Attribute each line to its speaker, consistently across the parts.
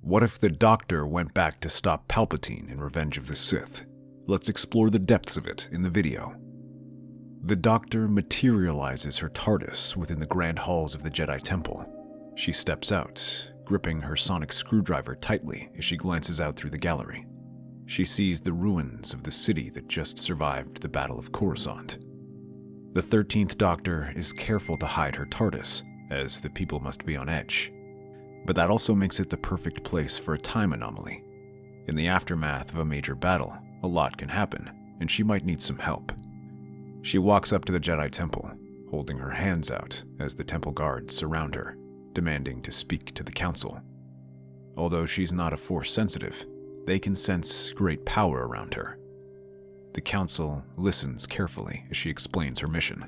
Speaker 1: What if the Doctor went back to stop Palpatine in Revenge of the Sith? Let's explore the depths of it in the video. The Doctor materializes her TARDIS within the grand halls of the Jedi Temple. She steps out, gripping her sonic screwdriver tightly as she glances out through the gallery. She sees the ruins of the city that just survived the Battle of Coruscant. The 13th Doctor is careful to hide her TARDIS, as the people must be on edge. But that also makes it the perfect place for a time anomaly. In the aftermath of a major battle, a lot can happen, and she might need some help. She walks up to the Jedi Temple, holding her hands out as the temple guards surround her, demanding to speak to the Council. Although she's not a Force sensitive, they can sense great power around her. The Council listens carefully as she explains her mission.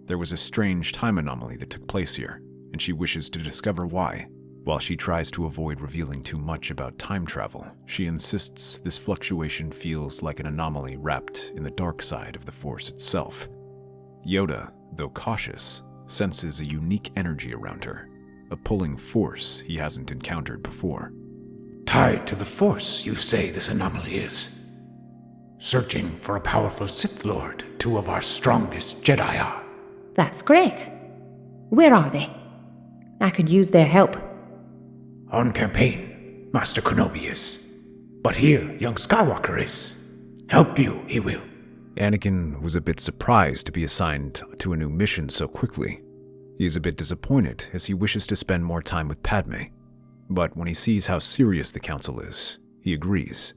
Speaker 1: There was a strange time anomaly that took place here, and she wishes to discover why. While she tries to avoid revealing too much about time travel, she insists this fluctuation feels like an anomaly wrapped in the dark side of the Force itself. Yoda, though cautious, senses a unique energy around her, a pulling force he hasn't encountered before.
Speaker 2: Tied to the Force, you say this anomaly is? Searching for a powerful Sith Lord, two of our strongest Jedi are.
Speaker 3: That's great. Where are they? I could use their help.
Speaker 2: On campaign, Master Kenobi is. But here, young Skywalker is. Help you, he will.
Speaker 1: Anakin was a bit surprised to be assigned to a new mission so quickly. He is a bit disappointed as he wishes to spend more time with Padme. But when he sees how serious the Council is, he agrees.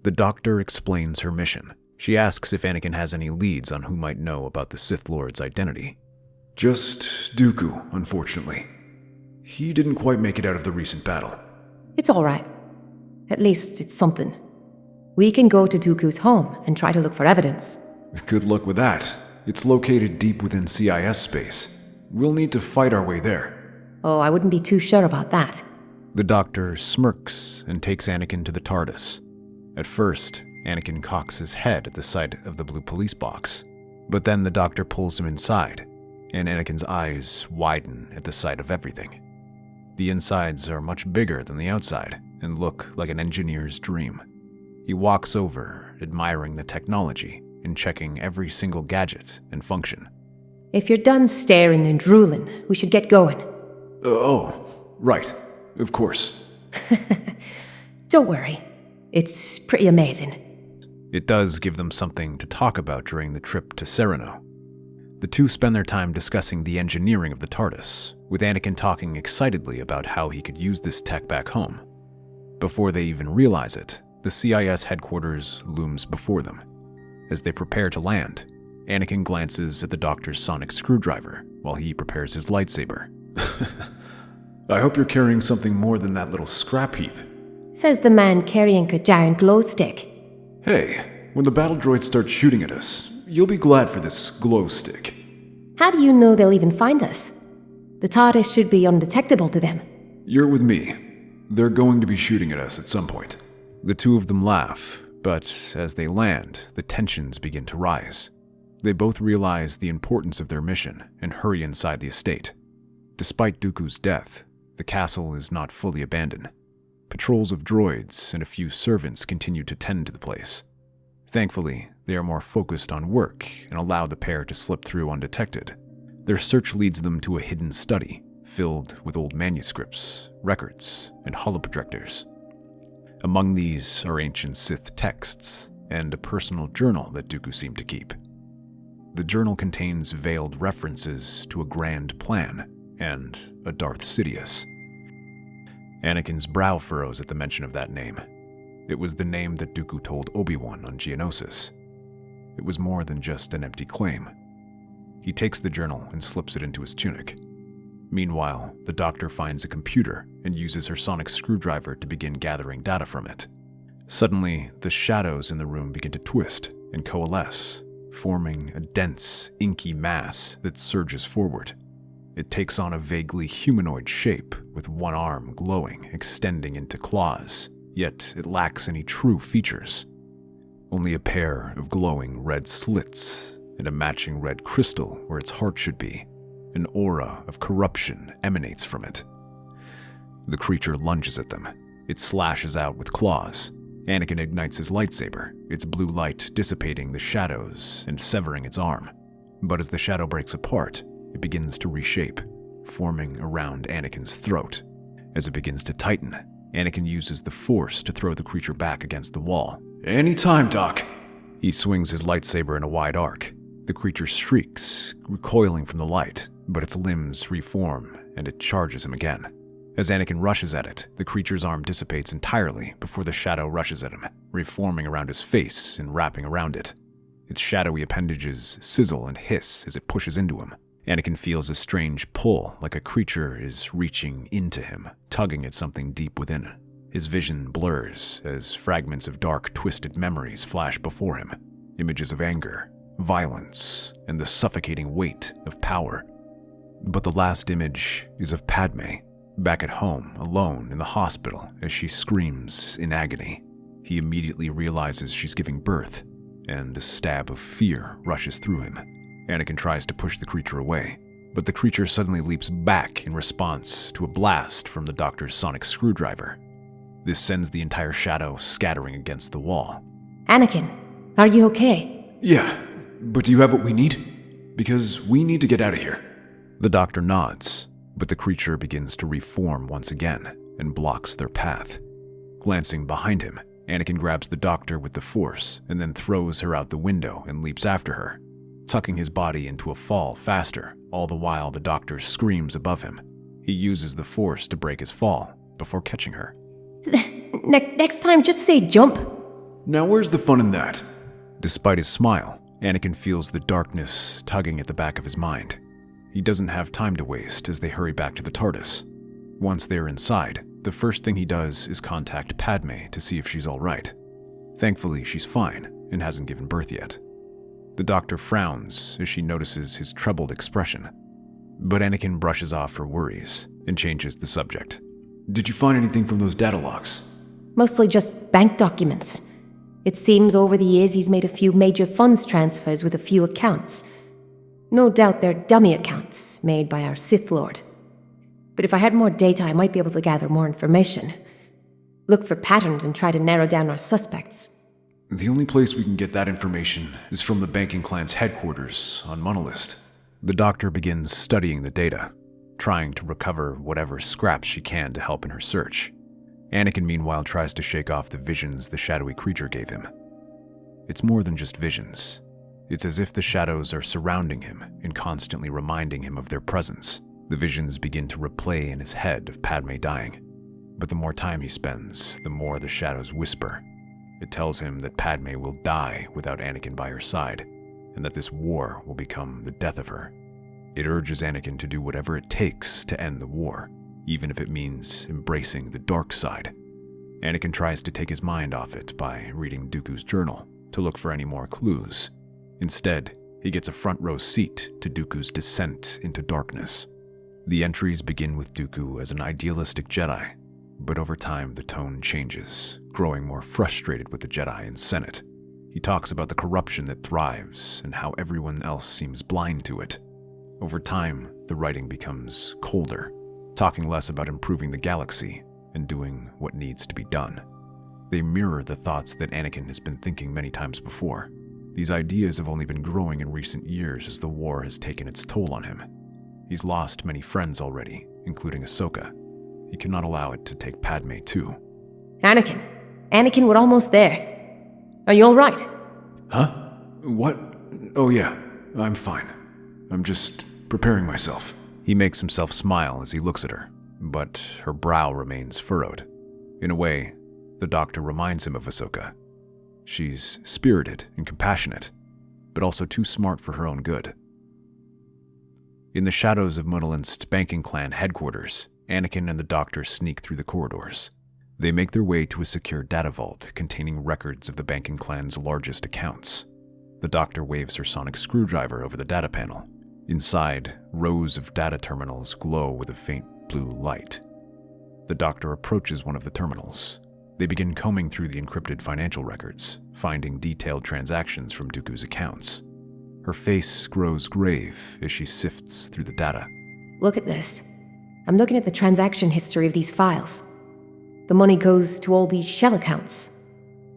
Speaker 1: The Doctor explains her mission. She asks if Anakin has any leads on who might know about the Sith Lord's identity.
Speaker 4: Just Dooku, unfortunately. He didn't quite make it out of the recent battle.
Speaker 3: It's all right. At least it's something. We can go to Dooku's home and try to look for evidence.
Speaker 4: Good luck with that. It's located deep within CIS space. We'll need to fight our way there.
Speaker 3: Oh, I wouldn't be too sure about that.
Speaker 1: The Doctor smirks and takes Anakin to the TARDIS. At first, Anakin cocks his head at the sight of the blue police box. But then the Doctor pulls him inside, and Anakin's eyes widen at the sight of everything. The insides are much bigger than the outside and look like an engineer's dream. He walks over, admiring the technology and checking every single gadget and function.
Speaker 3: If you're done staring and drooling, we should get going.
Speaker 4: Right. Of course.
Speaker 3: Don't worry. It's pretty amazing.
Speaker 1: It does give them something to talk about during the trip to Sereno. The two spend their time discussing the engineering of the TARDIS, with Anakin talking excitedly about how he could use this tech back home. Before they even realize it, the CIS headquarters looms before them. As they prepare to land, Anakin glances at the Doctor's sonic screwdriver while he prepares his lightsaber.
Speaker 4: I hope you're carrying something more than that little scrap heap.
Speaker 3: Says the man carrying a giant glow stick.
Speaker 4: Hey, when the battle droids start shooting at us, you'll be glad for this glow stick.
Speaker 3: How do you know they'll even find us? The TARDIS should be undetectable to them.
Speaker 4: You're with me. They're going to be shooting at us at some point.
Speaker 1: The two of them laugh, but as they land, the tensions begin to rise. They both realize the importance of their mission and hurry inside the estate. Despite Dooku's death, the castle is not fully abandoned. Patrols of droids and a few servants continue to tend to the place. Thankfully, they are more focused on work and allow the pair to slip through undetected. Their search leads them to a hidden study filled with old manuscripts, records, and holoprojectors. Among these are ancient Sith texts and a personal journal that Dooku seemed to keep. The journal contains veiled references to a grand plan and a Darth Sidious. Anakin's brow furrows at the mention of that name. It was the name that Dooku told Obi-Wan on Geonosis. It was more than just an empty claim. He takes the journal and slips it into his tunic. Meanwhile, the Doctor finds a computer and uses her sonic screwdriver to begin gathering data from it. Suddenly, the shadows in the room begin to twist and coalesce, forming a dense, inky mass that surges forward. It takes on a vaguely humanoid shape, with one arm glowing, extending into claws, yet it lacks any true features. Only a pair of glowing red slits and a matching red crystal where its heart should be. An aura of corruption emanates from it. The creature lunges at them, It slashes out with claws. Anakin ignites his lightsaber, its blue light dissipating the shadows and severing its arm. But as the shadow breaks apart, it begins to reshape, forming around Anakin's throat. As it begins to tighten, Anakin uses the Force to throw the creature back against the wall.
Speaker 4: Anytime, Doc.
Speaker 1: He swings his lightsaber in a wide arc. The creature shrieks, recoiling from the light, but its limbs reform and it charges him again. As Anakin rushes at it, the creature's arm dissipates entirely before the shadow rushes at him, reforming around his face and wrapping around it. Its shadowy appendages sizzle and hiss as it pushes into him. Anakin feels a strange pull, like a creature is reaching into him, tugging at something deep within. His vision blurs as fragments of dark, twisted memories flash before him. Images of anger, violence, and the suffocating weight of power. But the last image is of Padme, back at home, alone in the hospital as she screams in agony. He immediately realizes she's giving birth, and a stab of fear rushes through him. Anakin tries to push the creature away, but the creature suddenly leaps back in response to a blast from the doctor's sonic screwdriver. This sends the entire shadow scattering against the wall.
Speaker 3: Anakin, are you okay?
Speaker 4: Yeah, but do you have what we need? Because we need to get out of here.
Speaker 1: The doctor nods, but the creature begins to reform once again and blocks their path. Glancing behind him, Anakin grabs the doctor with the Force and then throws her out the window and leaps after her, tucking his body into a fall faster, all the while the doctor screams above him. He uses the Force to break his fall before catching her.
Speaker 3: Next time, just say jump.
Speaker 4: Now where's the fun in that?
Speaker 1: Despite his smile, Anakin feels the darkness tugging at the back of his mind. He doesn't have time to waste as they hurry back to the TARDIS. Once they're inside, the first thing he does is contact Padme to see if she's all right. Thankfully, she's fine and hasn't given birth yet. The doctor frowns as she notices his troubled expression, but Anakin brushes off her worries and changes the subject.
Speaker 4: Did you find anything from those data logs?
Speaker 3: Mostly just bank documents. It seems over the years he's made a few major funds transfers with a few accounts. No doubt they're dummy accounts made by our Sith Lord. But if I had more data, I might be able to gather more information. Look for patterns and try to narrow down our suspects.
Speaker 4: The only place we can get that information is from the banking clan's headquarters on Monolith.
Speaker 1: The doctor begins studying the data, trying to recover whatever scraps she can to help in her search. Anakin, meanwhile, tries to shake off the visions the shadowy creature gave him. It's more than just visions. It's as if the shadows are surrounding him and constantly reminding him of their presence. The visions begin to replay in his head of Padme dying. But the more time he spends, the more the shadows whisper. It tells him that Padme will die without Anakin by her side, and that this war will become the death of her. It urges Anakin to do whatever it takes to end the war, even if it means embracing the dark side. Anakin tries to take his mind off it by reading Dooku's journal to look for any more clues. Instead, he gets a front-row seat to Dooku's descent into darkness. The entries begin with Dooku as an idealistic Jedi, but over time the tone changes, growing more frustrated with the Jedi and Senate. He talks about the corruption that thrives and how everyone else seems blind to it. Over time, the writing becomes colder, talking less about improving the galaxy and doing what needs to be done. They mirror the thoughts that Anakin has been thinking many times before. These ideas have only been growing in recent years as the war has taken its toll on him. He's lost many friends already, including Ahsoka. He cannot allow it to take Padme too.
Speaker 3: Anakin, we're almost there. Are you all right?
Speaker 4: Huh? What? Oh yeah, I'm fine. I'm just preparing myself.
Speaker 1: He makes himself smile as he looks at her, but her brow remains furrowed. In a way, the doctor reminds him of Ahsoka. She's spirited and compassionate, but also too smart for her own good. In the shadows of Munalin's banking clan headquarters, Anakin and the doctor sneak through the corridors. They make their way to a secure data vault containing records of the banking clan's largest accounts. The doctor waves her sonic screwdriver over the data panel. Inside, rows of data terminals glow with a faint blue light. The doctor approaches one of the terminals. They begin combing through the encrypted financial records, finding detailed transactions from Dooku's accounts. Her face grows grave as she sifts through the data.
Speaker 3: Look at this. I'm looking at the transaction history of these files. The money goes to all these shell accounts.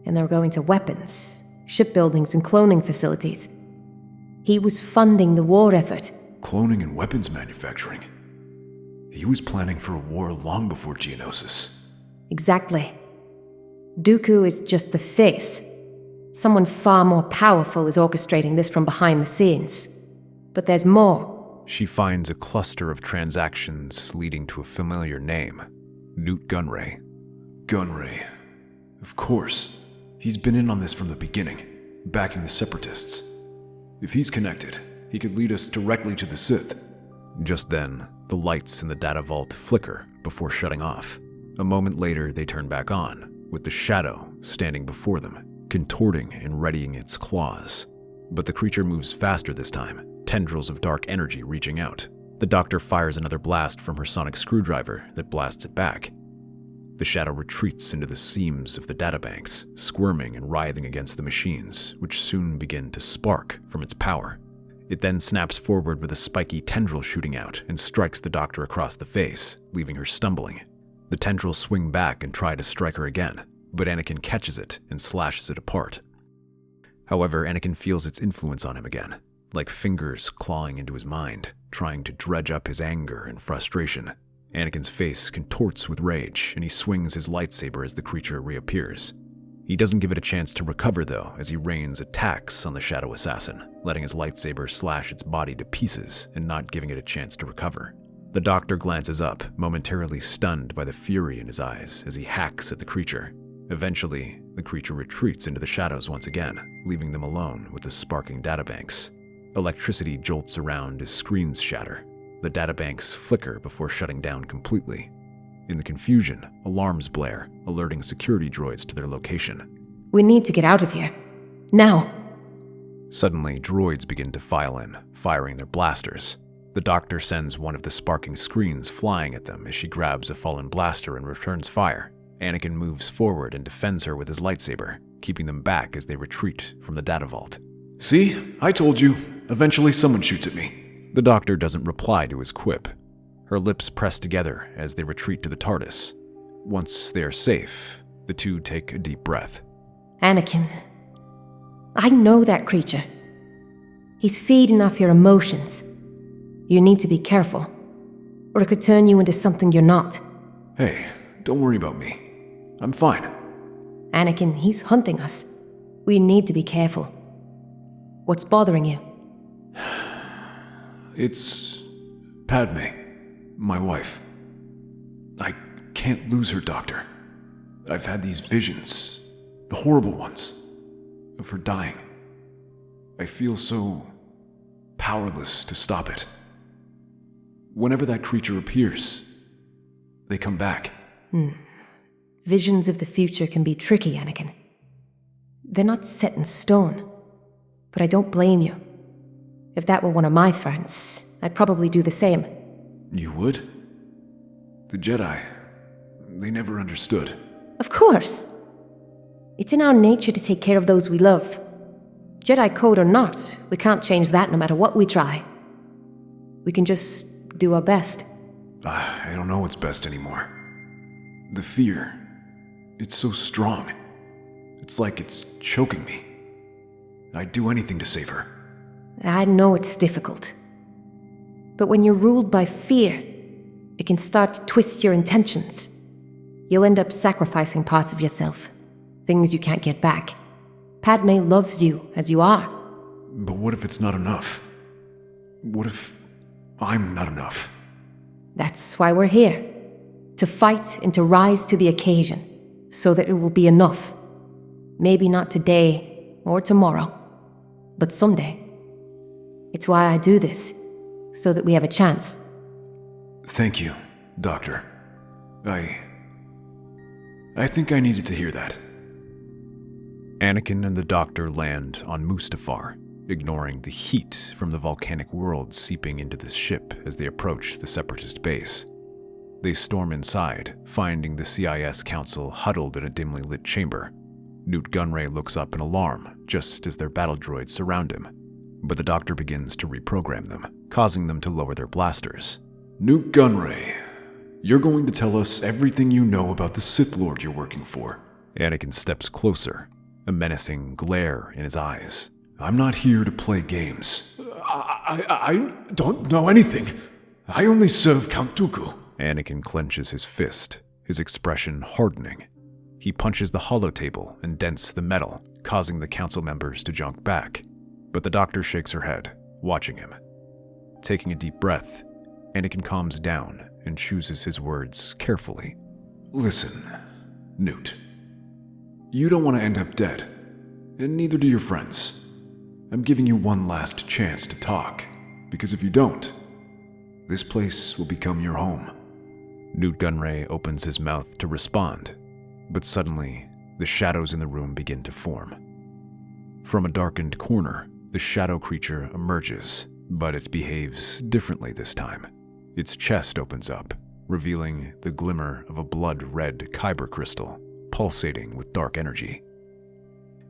Speaker 3: And they're going to weapons, shipbuildings, and cloning facilities. He was funding the war effort.
Speaker 4: Cloning and weapons manufacturing. He was planning for a war long before Geonosis.
Speaker 3: Exactly. Dooku is just the face. Someone far more powerful is orchestrating this from behind the scenes. But there's more.
Speaker 1: She finds a cluster of transactions leading to a familiar name, Newt Gunray.
Speaker 4: Gunray. Of course. He's been in on this from the beginning, backing the Separatists. If he's connected, he could lead us directly to the Sith.
Speaker 1: Just then, the lights in the data vault flicker before shutting off. A moment later, they turn back on, with the shadow standing before them, contorting and readying its claws. But the creature moves faster this time, tendrils of dark energy reaching out. The doctor fires another blast from her sonic screwdriver that blasts it back. The shadow retreats into the seams of the databanks, squirming and writhing against the machines, which soon begin to spark from its power. It then snaps forward with a spiky tendril shooting out and strikes the doctor across the face, leaving her stumbling. The tendrils swing back and try to strike her again, but Anakin catches it and slashes it apart. However, Anakin feels its influence on him again, like fingers clawing into his mind, trying to dredge up his anger and frustration. Anakin's face contorts with rage, and he swings his lightsaber as the creature reappears. He doesn't give it a chance to recover, though, as he rains attacks on the shadow assassin, letting his lightsaber slash its body to pieces and not giving it a chance to recover. The doctor glances up, momentarily stunned by the fury in his eyes as he hacks at the creature. Eventually, the creature retreats into the shadows once again, leaving them alone with the sparking databanks. Electricity jolts around as screens shatter. The databanks flicker before shutting down completely. In the confusion, alarms blare, alerting security droids to their location.
Speaker 3: We need to get out of here. Now!
Speaker 1: Suddenly, droids begin to file in, firing their blasters. The doctor sends one of the sparking screens flying at them as she grabs a fallen blaster and returns fire. Anakin moves forward and defends her with his lightsaber, keeping them back as they retreat from the data vault.
Speaker 4: See? I told you. Eventually someone shoots at me.
Speaker 1: The doctor doesn't reply to his quip. Her lips press together as they retreat to the TARDIS. Once they are safe, the two take a deep breath.
Speaker 3: Anakin. I know that creature. He's feeding off your emotions. You need to be careful, or it could turn you into something you're not.
Speaker 4: Hey, don't worry about me. I'm fine.
Speaker 3: Anakin, he's hunting us. We need to be careful. What's bothering you?
Speaker 4: It's Padme, my wife. I can't lose her, Doctor. I've had these visions, the horrible ones, of her dying. I feel so powerless to stop it. Whenever that creature appears, they come back.
Speaker 3: Visions of the future can be tricky, Anakin. They're not set in stone, but I don't blame you. If that were one of my friends, I'd probably do the same.
Speaker 4: You would? The Jedi, they never understood.
Speaker 3: Of course! It's in our nature to take care of those we love. Jedi code or not, we can't change that no matter what we try. We can just do our best.
Speaker 4: I don't know what's best anymore. The fear, it's so strong. It's like it's choking me. I'd do anything to save her.
Speaker 3: I know it's difficult. But when you're ruled by fear, it can start to twist your intentions. You'll end up sacrificing parts of yourself, things you can't get back. Padme loves you as you are.
Speaker 4: But what if it's not enough? What if I'm not enough?
Speaker 3: That's why we're here. To fight and to rise to the occasion, so that it will be enough. Maybe not today or tomorrow, but someday. It's why I do this, so that we have a chance.
Speaker 4: Thank you, Doctor. I think I needed to hear that.
Speaker 1: Anakin and the doctor land on Mustafar, ignoring the heat from the volcanic world seeping into the ship as they approach the Separatist base. They storm inside, finding the CIS Council huddled in a dimly lit chamber. Newt Gunray looks up in alarm, just as their battle droids surround him. But the doctor begins to reprogram them, causing them to lower their blasters.
Speaker 4: Newt Gunray, You're going to tell us everything you know about the Sith Lord you're working for.
Speaker 1: Anakin steps closer, a menacing glare in his eyes.
Speaker 4: I'm not here to play games. I don't know anything. I only serve Count Dooku.
Speaker 1: Anakin clenches his fist, his expression hardening. He punches the holotable and dents the metal, causing the council members to junk back. But the doctor shakes her head, watching him. Taking a deep breath, Anakin calms down and chooses his words carefully.
Speaker 4: Listen, Newt. You don't want to end up dead, and neither do your friends. I'm giving you one last chance to talk, because if you don't, this place will become your home.
Speaker 1: Newt Gunray opens his mouth to respond, but suddenly, the shadows in the room begin to form. From a darkened corner, the shadow creature emerges, but it behaves differently this time. Its chest opens up, revealing the glimmer of a blood-red kyber crystal, pulsating with dark energy.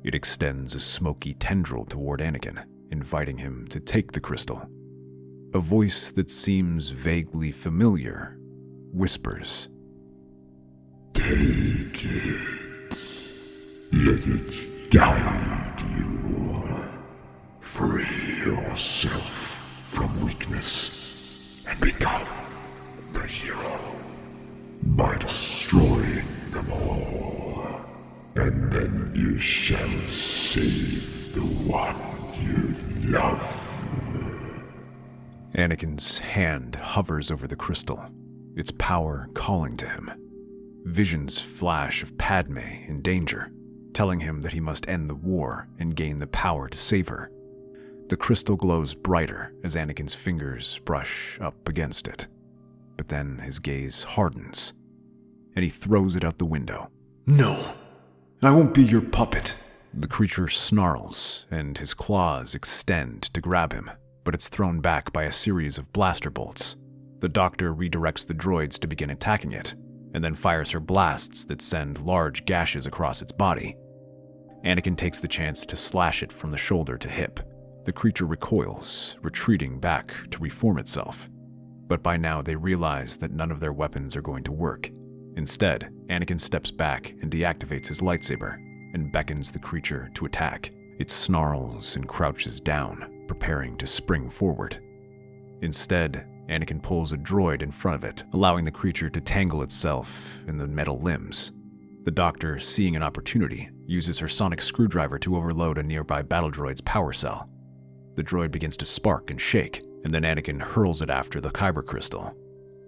Speaker 1: It extends a smoky tendril toward Anakin, inviting him to take the crystal. A voice that seems vaguely familiar whispers,
Speaker 5: "Take it. Let it guide you. Free yourself from weakness and become the hero by destroying them all. And then you shall save the one you love."
Speaker 1: Anakin's hand hovers over the crystal, its power calling to him. Visions flash of Padme in danger, telling him that he must end the war and gain the power to save her. The crystal glows brighter as Anakin's fingers brush up against it. But then his gaze hardens, and he throws it out the window.
Speaker 4: No, I won't be your puppet.
Speaker 1: The creature snarls, and his claws extend to grab him, but it's thrown back by a series of blaster bolts. The doctor redirects the droids to begin attacking it, and then fires her blasts that send large gashes across its body. Anakin takes the chance to slash it from the shoulder to hip. The creature recoils, retreating back to reform itself. But by now they realize that none of their weapons are going to work. Instead, Anakin steps back and deactivates his lightsaber, and beckons the creature to attack. It snarls and crouches down, preparing to spring forward. Instead, Anakin pulls a droid in front of it, allowing the creature to tangle itself in the metal limbs. The doctor, seeing an opportunity, uses her sonic screwdriver to overload a nearby battle droid's power cell. The droid begins to spark and shake, and then Anakin hurls it after the kyber crystal.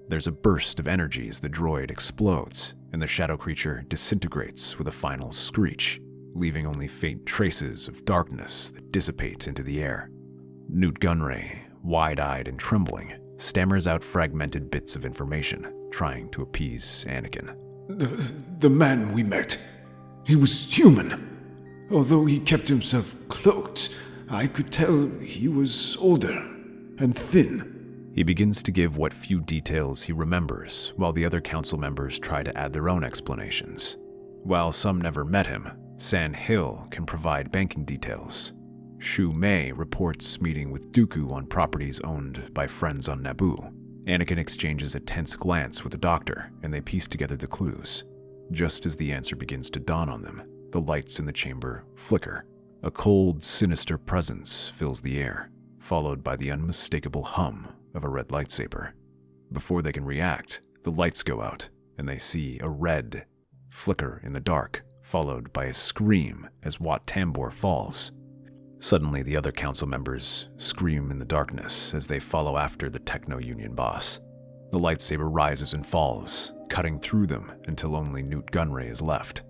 Speaker 1: There's a burst of energy as the droid explodes, and the shadow creature disintegrates with a final screech, leaving only faint traces of darkness that dissipate into the air. Newt Gunray, wide-eyed and trembling, stammers out fragmented bits of information, trying to appease Anakin.
Speaker 4: The man we met, he was human. Although he kept himself cloaked, I could tell he was older and thin.
Speaker 1: He begins to give what few details he remembers, while the other council members try to add their own explanations. While some never met him, San Hill can provide banking details. Shu Mei reports meeting with Dooku on properties owned by friends on Naboo. Anakin exchanges a tense glance with the doctor, and they piece together the clues. Just as the answer begins to dawn on them, the lights in the chamber flicker. A cold, sinister presence fills the air, followed by the unmistakable hum of a red lightsaber. Before they can react, the lights go out, and they see a red flicker in the dark, followed by a scream as Wat Tambor falls. Suddenly, the other council members scream in the darkness as they follow after the Techno-Union boss. The lightsaber rises and falls, cutting through them until only Newt Gunray is left.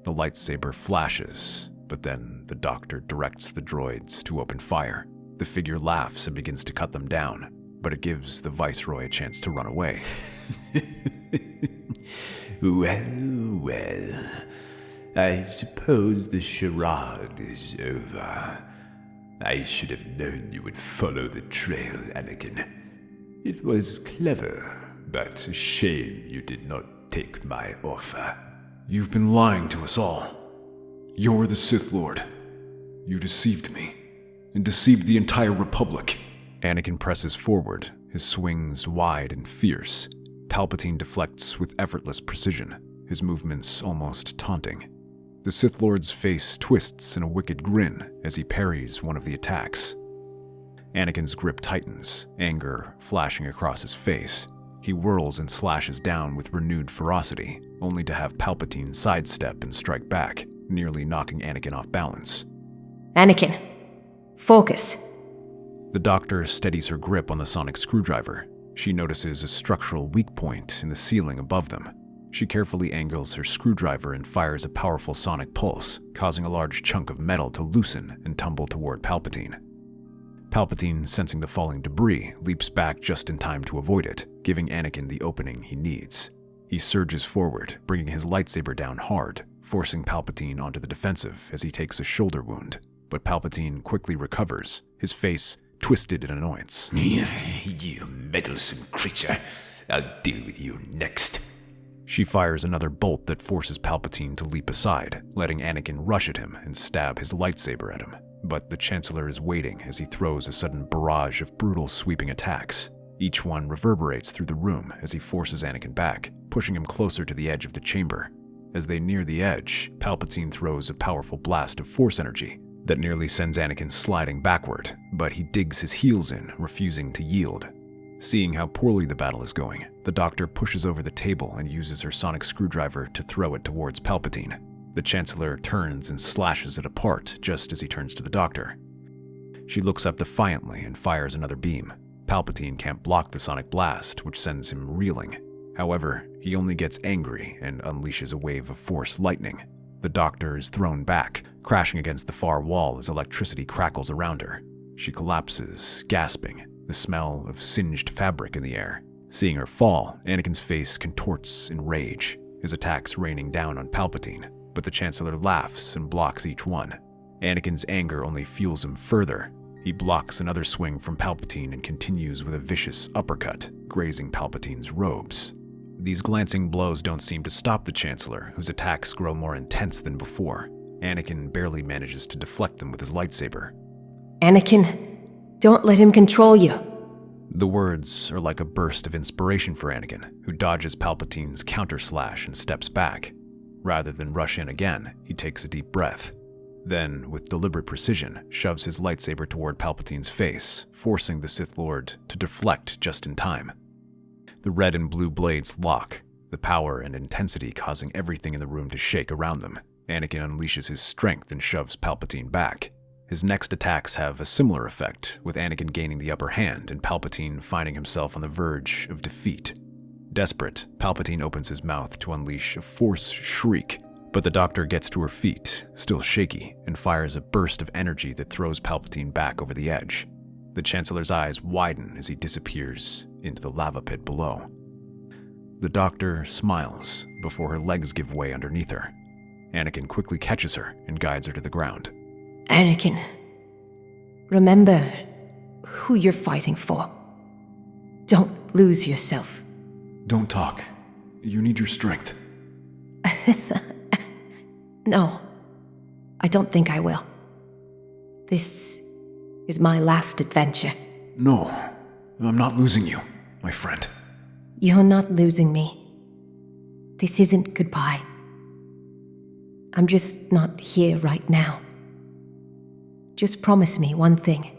Speaker 1: The lightsaber flashes, but then the doctor directs the droids to open fire. The figure laughs and begins to cut them down, but it gives the Viceroy a chance to run away.
Speaker 2: Well, I suppose the charade is over. I should have known you would follow the trail, Anakin. It was clever, but a shame you did not take my offer.
Speaker 4: You've been lying to us all. You're the Sith Lord. You deceived me, and deceived the entire Republic.
Speaker 1: Anakin presses forward, his swings wide and fierce. Palpatine deflects with effortless precision, his movements almost taunting. The Sith Lord's face twists in a wicked grin as he parries one of the attacks. Anakin's grip tightens, anger flashing across his face. He whirls and slashes down with renewed ferocity, only to have Palpatine sidestep and strike back, nearly knocking Anakin off balance.
Speaker 3: Anakin, focus.
Speaker 1: The doctor steadies her grip on the sonic screwdriver. She notices a structural weak point in the ceiling above them. She carefully angles her screwdriver and fires a powerful sonic pulse, causing a large chunk of metal to loosen and tumble toward Palpatine. Palpatine, sensing the falling debris, leaps back just in time to avoid it, giving Anakin the opening he needs. He surges forward, bringing his lightsaber down hard, forcing Palpatine onto the defensive as he takes a shoulder wound. But Palpatine quickly recovers, his face twisted in annoyance.
Speaker 2: You meddlesome creature. I'll deal with you next.
Speaker 1: She fires another bolt that forces Palpatine to leap aside, letting Anakin rush at him and stab his lightsaber at him. But the Chancellor is waiting as he throws a sudden barrage of brutal sweeping attacks. Each one reverberates through the room as he forces Anakin back, pushing him closer to the edge of the chamber. As they near the edge, Palpatine throws a powerful blast of force energy that nearly sends Anakin sliding backward, but he digs his heels in, refusing to yield. Seeing how poorly the battle is going, the doctor pushes over the table and uses her sonic screwdriver to throw it towards Palpatine. The Chancellor turns and slashes it apart just as he turns to the doctor. She looks up defiantly and fires another beam. Palpatine can't block the sonic blast, which sends him reeling. However, he only gets angry and unleashes a wave of force lightning. The doctor is thrown back, crashing against the far wall as electricity crackles around her. She collapses, gasping, the smell of singed fabric in the air. Seeing her fall, Anakin's face contorts in rage, his attacks raining down on Palpatine, but the Chancellor laughs and blocks each one. Anakin's anger only fuels him further. He blocks another swing from Palpatine and continues with a vicious uppercut, grazing Palpatine's robes. These glancing blows don't seem to stop the Chancellor, whose attacks grow more intense than before. Anakin barely manages to deflect them with his lightsaber.
Speaker 3: Anakin, don't let him control you.
Speaker 1: The words are like a burst of inspiration for Anakin, who dodges Palpatine's counter-slash and steps back. Rather than rush in again, he takes a deep breath. Then, with deliberate precision, shoves his lightsaber toward Palpatine's face, forcing the Sith Lord to deflect just in time. The red and blue blades lock, the power and intensity causing everything in the room to shake around them. Anakin unleashes his strength and shoves Palpatine back. His next attacks have a similar effect, with Anakin gaining the upper hand and Palpatine finding himself on the verge of defeat. Desperate, Palpatine opens his mouth to unleash a force shriek, but the doctor gets to her feet, still shaky, and fires a burst of energy that throws Palpatine back over the edge. The Chancellor's eyes widen as he disappears into the lava pit below. The doctor smiles before her legs give way underneath her. Anakin quickly catches her and guides her to the ground.
Speaker 3: Anakin, remember who you're fighting for. Don't lose yourself.
Speaker 4: Don't talk. You need your strength.
Speaker 3: No, I don't think I will. This is my last adventure.
Speaker 4: No, I'm not losing you, my friend.
Speaker 3: You're not losing me. This isn't goodbye. I'm just not here right now. Just promise me one thing.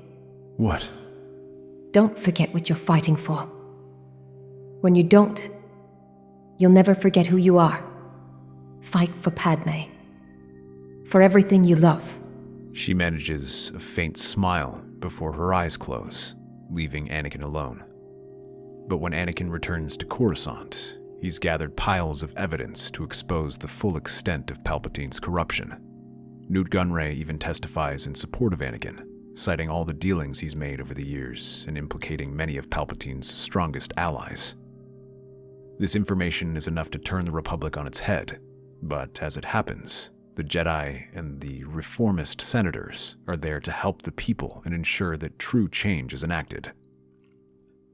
Speaker 4: What?
Speaker 3: Don't forget what you're fighting for. When you don't, you'll never forget who you are. Fight for Padme. For everything you love.
Speaker 1: She manages a faint smile before her eyes close, leaving Anakin alone. But when Anakin returns to Coruscant, he's gathered piles of evidence to expose the full extent of Palpatine's corruption. Newt Gunray even testifies in support of Anakin, citing all the dealings he's made over the years and implicating many of Palpatine's strongest allies. This information is enough to turn the Republic on its head, but as it happens, the Jedi and the reformist senators are there to help the people and ensure that true change is enacted.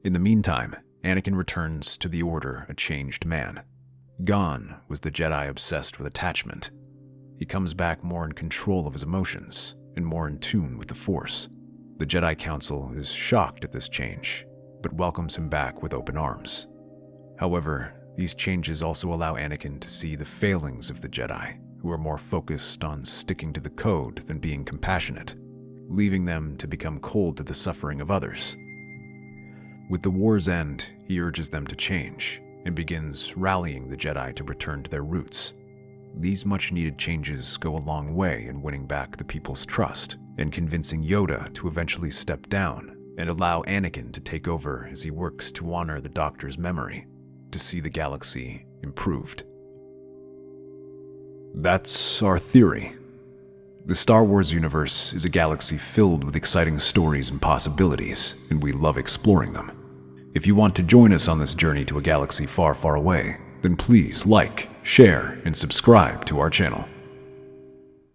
Speaker 1: In the meantime, Anakin returns to the Order a changed man. Gone was the Jedi obsessed with attachment. He comes back more in control of his emotions and more in tune with the Force. The Jedi Council is shocked at this change, but welcomes him back with open arms. However, these changes also allow Anakin to see the failings of the Jedi, who are more focused on sticking to the code than being compassionate, leaving them to become cold to the suffering of others. With the war's end, he urges them to change, and begins rallying the Jedi to return to their roots. These much-needed changes go a long way in winning back the people's trust, and convincing Yoda to eventually step down and allow Anakin to take over as he works to honor the Doctor's memory, to see the galaxy improved. That's our theory. The Star Wars universe is a galaxy filled with exciting stories and possibilities, and we love exploring them. If you want to join us on this journey to a galaxy far, far away, then please like, share, and subscribe to our channel.